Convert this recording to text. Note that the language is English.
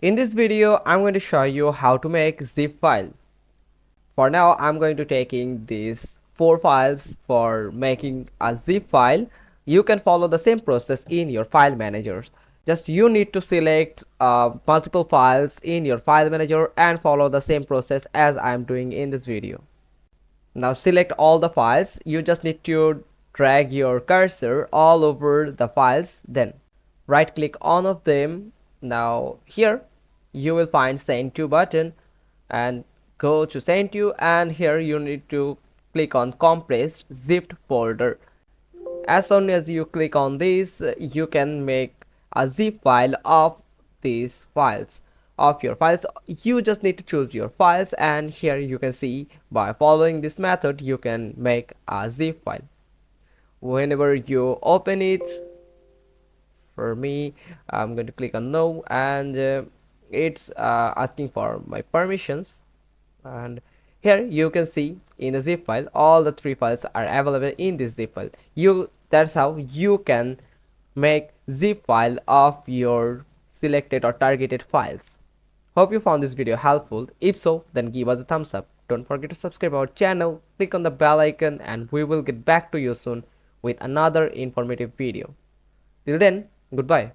In this video, I'm going to show you how to make zip file. For now, I'm going to taking these 4 files for making a zip file. You can follow the same process in your file managers. Just you need to select multiple files in your file manager and follow the same process as I'm doing in this video. Now select all the files. You just need to drag your cursor all over the files, then right click on of them. Now here you will find send to button and go to send to, and here you need to click on compressed zipped folder. As soon as you click on this, you can make a zip file of these files of your files. You just need to choose your files, and here you can see by following this method you can make a zip file. Whenever you open it, for me, I'm going to click on no, and it's asking for my permissions. And here you can see in the zip file all the 3 files are available in this zip file. That's how you can make zip file of your selected or targeted files. Hope you found this video helpful. If so, then give us a thumbs up. Don't forget to subscribe our channel, click on the bell icon, and we will get back to you soon with another informative video. Till then, goodbye.